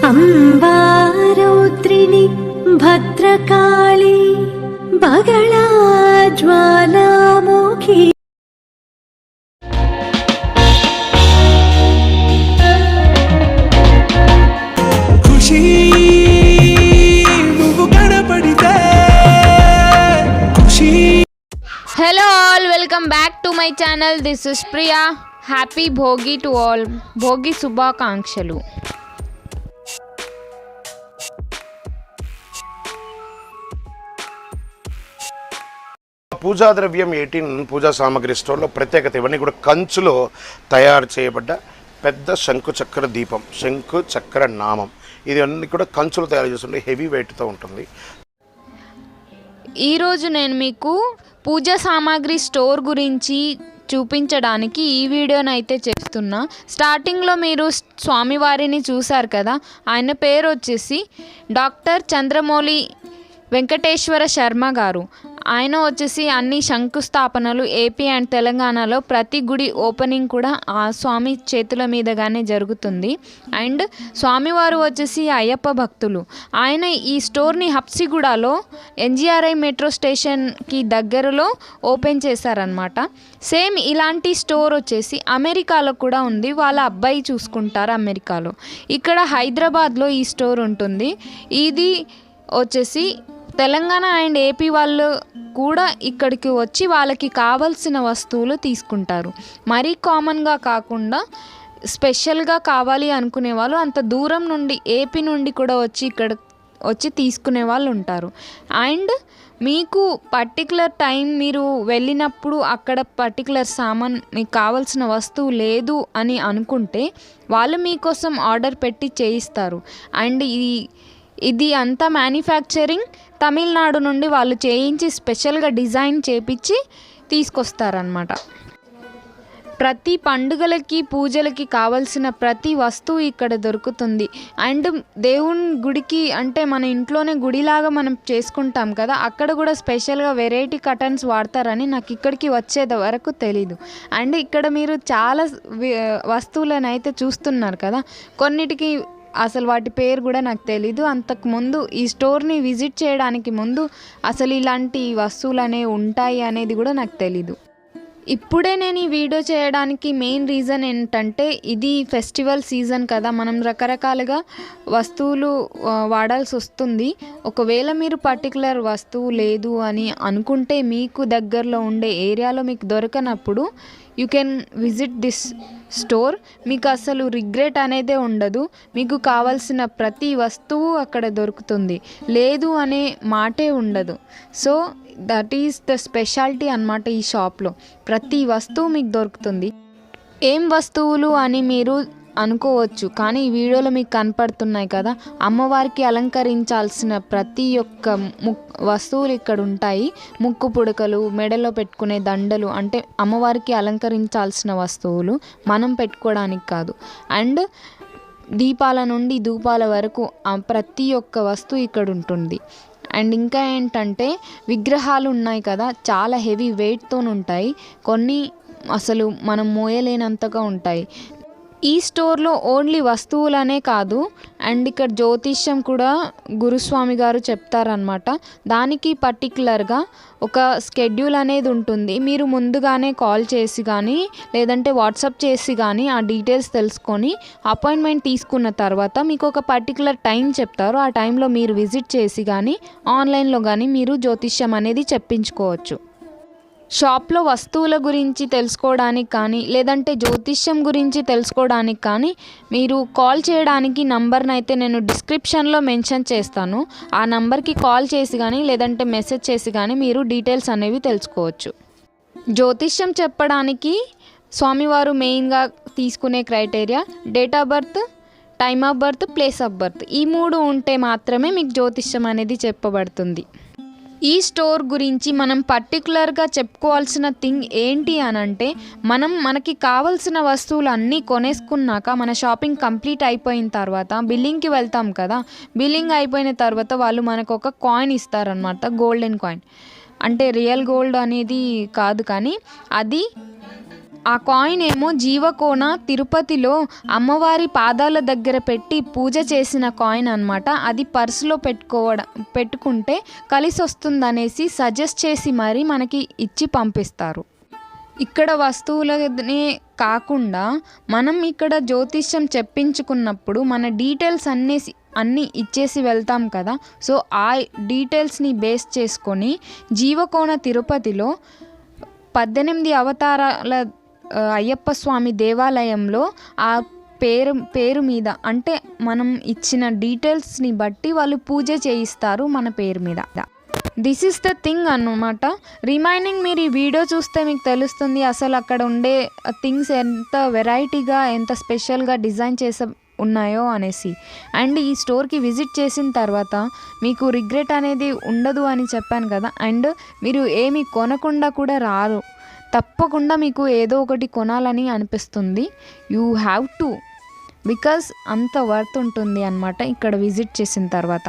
अम्बा रौद्रिणी भद्रकाली बगला ज्वालामुखी। खुशी నువ్వు కనపడితే खुशी। Hello all, welcome back to my channel. This is Priya. Happy Bhogi to all. Bhogi Subhakankshalu. పూజా ద్రవ్యం 18 పూజా సామాగ్రి స్టోర్లో ప్రత్యేకత ఇవన్నీ కూడా కంచులో తయారు చేయబడ్డ పెద్ద శంకు చక్ర దీపం, శంకు చక్ర నామం, ఇది అన్ని కూడా కంచులో తయారు చేస్తుంటే హెవీ వెయిట్తో ఉంటుంది. ఈరోజు నేను మీకు పూజా సామాగ్రి స్టోర్ గురించి చూపించడానికి ఈ వీడియోని అయితే చేస్తున్నా. స్టార్టింగ్లో మీరు స్వామివారిని చూశారు కదా, ఆయన పేరు వచ్చేసి డాక్టర్ చంద్రమౌళి వెంకటేశ్వర శర్మ గారు. ఆయన వచ్చేసి అన్ని శంకుస్థాపనలు ఏపీ అండ్ తెలంగాణలో ప్రతి గుడి ఓపెనింగ్ కూడా ఆ స్వామి చేతుల మీదగానే జరుగుతుంది. అండ్ స్వామివారు వచ్చేసి అయ్యప్ప భక్తులు. ఆయన ఈ స్టోర్ని హబ్సిగూడలో ఎన్జిఆర్ఐ మెట్రో స్టేషన్కి దగ్గరలో ఓపెన్ చేశారనమాట. సేమ్ ఇలాంటి స్టోర్ వచ్చేసి అమెరికాలో కూడా ఉంది. వాళ్ళ అబ్బాయి చూసుకుంటారు అమెరికాలో. ఇక్కడ హైదరాబాద్లో ఈ స్టోర్ ఉంటుంది. ఇది వచ్చేసి తెలంగాణ అండ్ ఏపీ వాళ్ళు కూడా ఇక్కడికి వచ్చి వాళ్ళకి కావాల్సిన వస్తువులు తీసుకుంటారు. మరీ కామన్గా కాకుండా స్పెషల్గా కావాలి అనుకునే వాళ్ళు అంత దూరం నుండి ఏపీ నుండి కూడా వచ్చి ఇక్కడ వచ్చి తీసుకునే వాళ్ళు ఉంటారు. అండ్ మీకు పర్టికులర్ టైం మీరు వెళ్ళినప్పుడు అక్కడ పర్టికులర్ సామాన్ మీకు కావాల్సిన వస్తువు లేదు అని అనుకుంటే వాళ్ళు మీకోసం ఆర్డర్ పెట్టి చేయిస్తారు. అండ్ ఇది అంతా మ్యానుఫ్యాక్చరింగ్ తమిళనాడు నుండి వాళ్ళు చేయించి స్పెషల్గా డిజైన్ చేపించి తీసుకొస్తారనమాట. ప్రతి పండుగలకి పూజలకి కావాల్సిన ప్రతి వస్తువు ఇక్కడ దొరుకుతుంది. అండ్ దేవుని గుడికి అంటే మన ఇంట్లోనే గుడిలాగా మనం చేసుకుంటాం కదా, అక్కడ కూడా స్పెషల్గా వెరైటీ కర్టన్స్ వాడతారని నాకు ఇక్కడికి వచ్చేది వరకు తెలీదు. అండ్ ఇక్కడ మీరు చాలా వస్తువులను అయితే చూస్తున్నారు కదా, కొన్నిటికి అసలు వాటి పేరు కూడా నాకు తెలీదు. అంతకుముందు ఈ స్టోర్ని విజిట్ చేయడానికి ముందు అసలు ఇలాంటి వస్తువులు అనేవి ఉంటాయి అనేది కూడా నాకు తెలీదు. ఇప్పుడే నేను ఈ వీడియో చేయడానికి మెయిన్ రీజన్ ఏంటంటే ఇది ఫెస్టివల్ సీజన్ కదా, మనం రకరకాలుగా వస్తువులు వాడాల్సి వస్తుంది. ఒకవేళ మీరు పర్టికులర్ వస్తువు లేదు అని అనుకుంటే మీకు దగ్గరలో ఉండే ఏరియాలో మీకు దొరకనప్పుడు you can visit this store. మీకు అసలు రిగ్రెట్ అనేదే ఉండదు. మీకు కావాల్సిన ప్రతి వస్తువు అక్కడ దొరుకుతుంది, లేదు అనే మాటే ఉండదు. So that is the speciality అన్నమాట. ఈ షాప్లో ప్రతి వస్తువు మీకు దొరుకుతుంది. ఏం వస్తువులు అని మీరు అనుకోవచ్చు, కానీ ఈ వీడియోలో మీకు కనపడుతున్నాయి కదా, అమ్మవారికి అలంకరించాల్సిన ప్రతి ఒక్క వస్తువులు ఇక్కడ ఉంటాయి. ముక్కు పుడకలు, మెడలో పెట్టుకునే దండలు, అంటే అమ్మవారికి అలంకరించాల్సిన వస్తువులు, మనం పెట్టుకోవడానికి కాదు. అండ్ దీపాల నుండి ధూపాల వరకు ప్రతి ఒక్క వస్తువు ఇక్కడ ఉంటుంది. అండ్ ఇంకా ఏంటంటే విగ్రహాలు ఉన్నాయి కదా, చాలా హెవీ వెయిట్తో ఉంటాయి, కొన్ని అసలు మనం మోయలేనంతగా ఉంటాయి. ఈ స్టోర్లో ఓన్లీ వస్తువులనే కాదు, అండ్ ఇక్కడ జ్యోతిష్యం కూడా గురుస్వామి గారు చెప్తారనమాట. దానికి పర్టికులర్గా ఒక స్కెడ్యూల్ అనేది ఉంటుంది. మీరు ముందుగానే కాల్ చేసి కానీ లేదంటే వాట్సాప్ చేసి కానీ ఆ డీటెయిల్స్ తెలుసుకొని అపాయింట్మెంట్ తీసుకున్న తర్వాత మీకు ఒక పర్టికులర్ టైం చెప్తారు. ఆ టైంలో మీరు విజిట్ చేసి కానీ ఆన్లైన్లో కానీ మీరు జ్యోతిష్యం అనేది చెప్పించుకోవచ్చు. షాప్లో వస్తువుల గురించి తెలుసుకోవడానికి కానీ లేదంటే జ్యోతిష్యం గురించి తెలుసుకోవడానికి కానీ మీరు కాల్ చేయడానికి నంబర్ని అయితే నేను డిస్క్రిప్షన్లో మెన్షన్ చేస్తాను. ఆ నంబర్కి కాల్ చేసి కానీ లేదంటే మెసేజ్ చేసి కానీ మీరు డీటెయిల్స్ అనేవి తెలుసుకోవచ్చు. జ్యోతిష్యం చెప్పడానికి స్వామివారు మెయిన్గా తీసుకునే criteria date of birth, time of birth, place of birth, ఈ 3 ఉంటే మాత్రమే మీకు జ్యోతిష్యం అనేది చెప్పబడుతుంది. ఈ స్టోర్ గురించి మనం పర్టికులర్గా చెప్పుకోవాల్సిన థింగ్ ఏంటి అని అంటే, మనకి కావాల్సిన వస్తువులు అన్నీ కొనేసుకున్నాక మన షాపింగ్ కంప్లీట్ అయిపోయిన తర్వాత బిల్లింగ్కి వెళ్తాం కదా, బిల్లింగ్ అయిపోయిన తర్వాత వాళ్ళు మనకు ఒక కాయిన్ ఇస్తారనమాట, గోల్డెన్ కాయిన్. అంటే రియల్ గోల్డ్ అనేది కాదు, కానీ అది ఆ కాయిన్ ఏమో జీవకోన తిరుపతిలో అమ్మవారి పాదాల దగ్గర పెట్టి పూజ చేసిన కాయిన్ అన్నమాట. అది పర్సులో పెట్టుకుంటే కలిసి వస్తుందనేసి సజెస్ట్ చేసి మరీ మనకి ఇచ్చి పంపిస్తారు. ఇక్కడ వస్తువులనే కాకుండా మనం ఇక్కడ జ్యోతిష్యం చెప్పించుకున్నప్పుడు మన డీటెయిల్స్ అన్నీ ఇచ్చేసి వెళ్తాం కదా. సో ఆ డీటెయిల్స్ని బేస్ చేసుకొని జీవకోన తిరుపతిలో 18 అవతారాల అయ్యప్ప స్వామి దేవాలయంలో ఆ పేరు మీద, అంటే మనం ఇచ్చిన డీటెయిల్స్ని బట్టి వాళ్ళు పూజ చేయిస్తారు మన పేరు మీద. దిస్ ఈస్ ద థింగ్ అన్నమాట. రిమైనింగ్ మీరు ఈ వీడియో చూస్తే మీకు తెలుస్తుంది అసలు అక్కడ ఉండే థింగ్స్ ఎంత వెరైటీగా, ఎంత స్పెషల్గా డిజైన్ చేసే ఉన్నాయో అనేసి. అండ్ ఈ స్టోర్కి విజిట్ చేసిన తర్వాత మీకు రిగ్రెట్ అనేది ఉండదు అని చెప్పాను కదా. అండ్ మీరు ఏమి కొనకుండా కూడా రారు, తప్పకుండా మీకు ఏదో ఒకటి కొనాలని అనిపిస్తుంది. యూ హ్యావ్ టు, బికాజ్ అంత వర్త్ ఉంటుంది అన్నమాట ఇక్కడ విజిట్ చేసిన తర్వాత.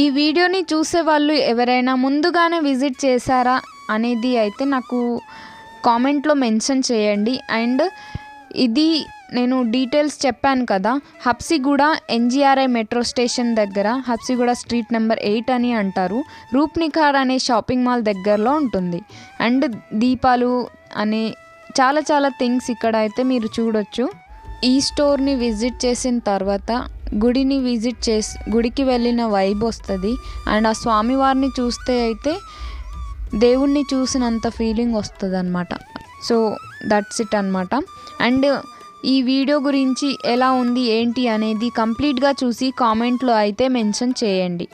ఈ వీడియోని చూసే వాళ్ళు ఎవరైనా ముందుగానే విజిట్ చేశారా అనేది అయితే నాకు కామెంట్లో మెన్షన్ చేయండి. అండ్ ఇది నేను డీటెయిల్స్ చెప్పాను కదా, హబ్సిగూడ ఎన్జిఆర్ఐ మెట్రో స్టేషన్ దగ్గర, హబ్సిగూడ స్ట్రీట్ నెంబర్ 8 అని అంటారు. రూప్నికార్ అనే షాపింగ్ మాల్ దగ్గరలో ఉంటుంది. అండ్ దీపాలు అనే చాలా థింగ్స్ ఇక్కడ అయితే మీరు చూడొచ్చు. ఈ స్టోర్ని విజిట్ చేసిన తర్వాత గుడికి వెళ్ళిన వైబ్ వస్తుంది. అండ్ ఆ స్వామివారిని చూస్తే అయితే దేవుణ్ణి చూసినంత ఫీలింగ్ వస్తుంది అనమాట. సో దట్స్ ఇట్ అనమాట. అండ్ ఈ వీడియో గురించి ఎలా ఉంది ఏంటి అనేది కంప్లీట్గా చూసి కామెంట్లో అయితే మెన్షన్ చేయండి.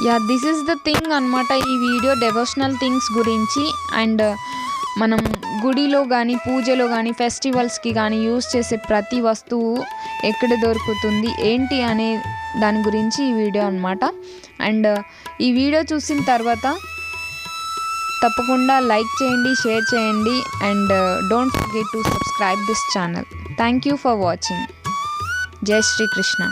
Yeah this is the thing అనమాట. ఈ వీడియో డెవోషనల్ థింగ్స్ గురించి అండ్ మనం గుడిలో కానీ పూజలో కానీ ఫెస్టివల్స్కి కానీ యూస్ చేసే ప్రతి వస్తువు ఎక్కడ దొరుకుతుంది ఏంటి అనే దాని గురించి ఈ వీడియో అనమాట. అండ్ ఈ వీడియో చూసిన తర్వాత తప్పకుండా లైక్ చేయండి, షేర్ చేయండి and don't forget to subscribe this channel. Thank you for watching. జై శ్రీకృష్ణ.